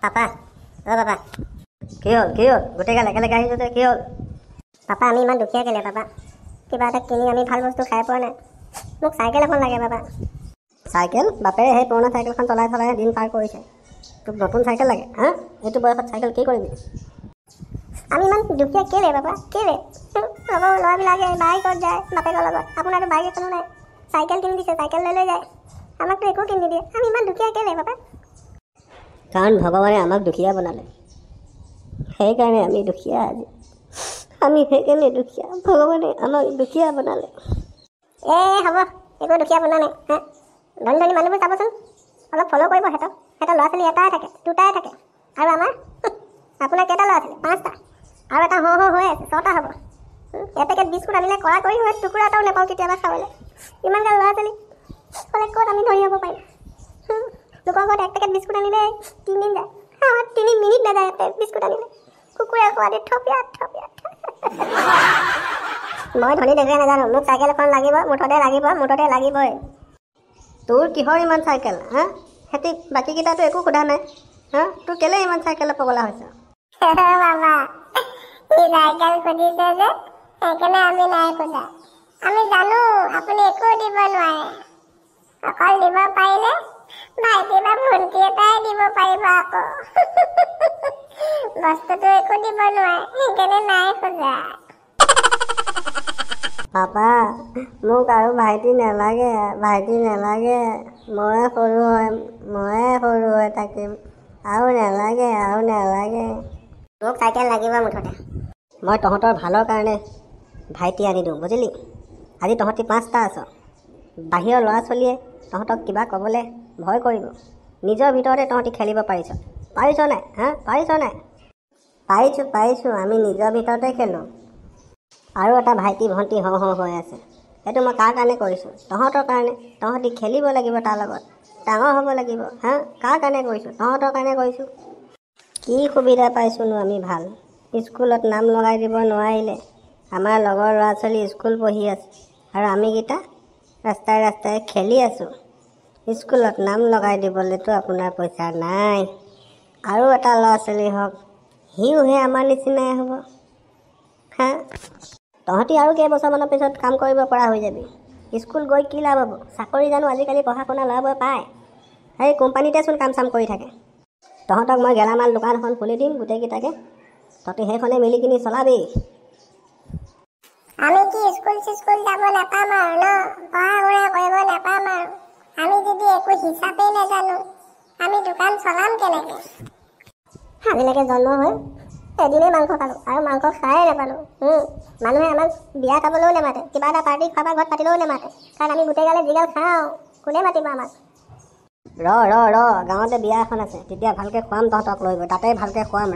Papa papa কি হ'ল গোটেইগাল একেলগে আহিছোঁ যে কি হ'ল? পাপা আমি ইমান দুখীয়া কেলে পাপা? কিবা এটা কিনি আমি ভাল বস্তু খাই পোৱা নাই। মোক চাইকেল এখন লাগে পাপা। চাইকেল? বাপেৰে সেই পুৰণা চাইকেলখন চলাই দিন পাৰ কৰিছে। তোক নতুন চাইকেল লাগে? হা? এইটো বয়সত চাইকেল কি কৰিবি? আমি ইমান দুখীয়া কেলে পাপা? কেলে? লগৰ ল'ৰাবিলাকে বাইকত যায় বাপেকৰ লগত। আপোনাৰতো বাইক এখনো নাই। চাইকেল কিনি দিছে, চাইকেল লৈ যায়। আমাকতো একো কিনি নিদিয়ে। আমি ইমান দুখীয়া কেলে পাপা? কাৰণ ভগৱানে আমাক দুখীয়া বনালে, সেইকাৰণে আমি দুখীয়া। আমি সেইকাৰণে দুখীয়া, ভগৱানে আমাক দুখীয়া বনালে। হ'ব, একো দুখীয়া বনোৱা নাই। হা, ধনী ধনী মানুহবোৰ চাবচোন, অলপ ফ'ল' কৰিব। সিহঁতৰ ল'ৰা ছোৱালী এটাই থাকে, দুটাই থাকে। আৰু আমাৰ আপোনাৰ কেইটা ল'ৰা ছোৱালী? 5টা। আৰু এটা হৈ আছে, 6টা হ'ব। এপেকেট বিস্কুট আনিলে কৰা কৰি হয় টুকুৰা এটাও নাপাওঁ কেতিয়াবা খাবলৈ। ইমানগাল ল'ৰা ছোৱালী হ'লে ক'ত আমি ধনী হ'ব পাৰিম? লোকৰ ঘৰত 1 পেকেট বিস্কুট আনিলে 3 দিন যায়, আমাৰ 3 মিনিট নাযায়। বিস্কুট আনিলে কুকুৰে খোৱা দি থপিয়া। মই ধনী দেখুৱাই নাজানো, মোক চাইকেল এখন লাগিব, মুঠতে লাগিবই। তোৰ কিহৰ ইমান চাইকেল? হা, সিহঁতি বাকীকেইটাতো একো সোধা নাই। হা, তোৰ কেলে ইমান চাইকেলৰ পগলা হৈছ? বাবা ই চাইকেল খুজিছে যে, সেইকাৰণে আমি নাই খোজা। আমি জানো আপুনি একো দিব নোৱাৰে। অকল দিব পাৰিলে ভাইটি বা ভণ্টি এটাই দিব পাৰিব। আকৌ বস্তুটো একো দিব নোৱাৰে, সেইকাৰণে নাই খোজা। পাপা মোক আৰু ভাইটি নালাগে। ময়ে সৰু হৈ থাকিম। আৰু নালাগে। মোক চাইকেল লাগিব মুঠতে। মই তহঁতৰ ভালৰ কাৰণে ভাইটি আনি দিওঁ, বুজিলি? আজি তহঁতি 5টা আছ। বাহিৰৰ ল'ৰা ছোৱালীয়ে তহঁতক কিবা ক'বলৈ ভয় কৰিব। নিজৰ ভিতৰতে তহঁতি খেলিব পাৰিছ নাই? হা, পাৰিছ নাই? পাৰিছোঁ। আমি নিজৰ ভিতৰতে খেলোঁ। আৰু এটা ভাইটি ভণ্টি হৈ আছে। সেইটো মই কাৰ কাৰণে কৰিছোঁ? তহঁতৰ কাৰণে। তহঁতি খেলিব লাগিব তাৰ লগত, ডাঙৰ হ'ব লাগিব। হা, কাৰ কাৰণে কৰিছোঁ? তহঁতৰ কাৰণে কৰিছোঁ। কি সুবিধা পাইছোঁনো আমি ভাল? স্কুলত নাম লগাই দিব নোৱাৰিলে। আমাৰ লগৰ ল'ৰা ছোৱালী স্কুল পঢ়ি আছে আৰু আমিকেইটা ৰাস্তাই খেলি আছোঁ। স্কুলত নাম লগাই দিবলৈতো আপোনাৰ পইচা নাই। আৰু এটা ল'ৰা ছোৱালী হওক, সিওহে আমাৰ নিচিনাই হ'ব। হা, তহঁতি আৰু কেইবছৰমানৰ পিছত কাম কৰিব পৰা হৈ যাবি। স্কুল গৈ কি লাভ হ'ব? চাকৰি জানো আজিকালি পঢ়া শুনা ল'ৰাবোৰে পায়? সেই কোম্পানীতেচোন কাম চাম কৰি থাকে। তহঁতক মই গেলামাল দোকান এখন খুলি দিম গোটেইকেইটাকে, তহঁতি সেইখনে মিলি কিনি চলাবি। আমি কি স্কুল যাব নাপাম আৰু ন? পঢ়া শুনা কৰিব নাপাম আৰু? আমি যদি একো হিচাপেই নাজানো, আমি দোকান চলাম কেনেকে? আজিলৈকে জন্ম হৈ এদিনেই মাংস খালোঁ আৰু মাংস খায়ে নাপালোঁ। মানুহে আমাক বিয়া খাবলৈও নেমাতে, কিবা এটা পাৰ্টি খাব ঘৰত পাতিলেও নেমাতে। কাৰণ আমি গোটেইগালে যিগাল খাওঁ, কোনে মাতিব আমাক? ৰ গাঁৱতে বিয়া এখন আছে, তেতিয়া ভালকৈ খুৱাম তহঁতক লৈ গৈ। তাতে ভালকৈ খুৱাম।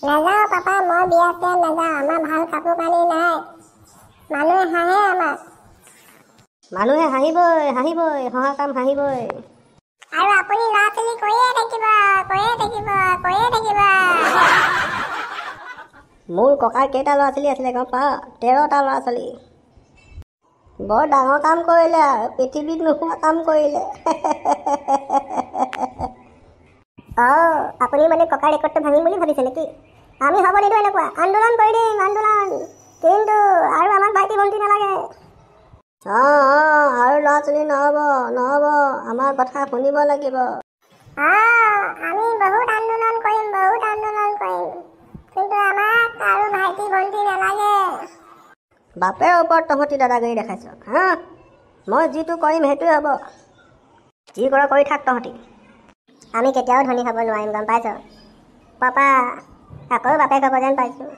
নাযাওঁ পাপা, মই বিয়া চিয়া নাযাওঁ। আমাৰ ভাল কাপোৰ কানি নাই। মানুহে হাঁহে আমাক। মানুহে হাঁহিবই, হহা কাম হাঁহিবই। আৰু আপুনি ল'ৰা ছোৱালী কৈয়ে থাকিব। মোৰ ককাৰ কেইটা ল'ৰা ছোৱালী আছিলে গম পাৱ? 13টা ল'ৰা ছোৱালী। বৰ ডাঙৰ কাম কৰিলে আৰু, পৃথিৱীত নোহোৱা কাম কৰিলে। আপুনি মানে ককাৰ ৰেকৰ্ডটো ভাঙিম বুলি ভাবিছে নেকি? আমি হ'ব নিদিওঁ এনেকুৱা। আন্দোলন কৰি দিম, আন্দোলন। কিন্তু আৰু আমাক ভাইটি ভণ্টি নালাগে। আৰু ল'ৰা ছোৱালী নহ'ব। আমাৰ কথা শুনিব লাগিব। আমি বহুত আন্দোলন কৰিম। কিন্তু আমাক আৰু ভাইটি ভণ্টি নালাগে। বাপেৰ ওপৰত তহঁতি দাদাগিৰি দেখাইছ। হা, মই যিটো কৰিম সেইটোৱে হ'ব। যি কৰ কৰি থাক তহঁতি। আমি কেতিয়াও ধনী হ'ব নোৱাৰিম, গম পাইছ? পাপা আকৌ বাপেক হ'ব যেন পাইছোঁ।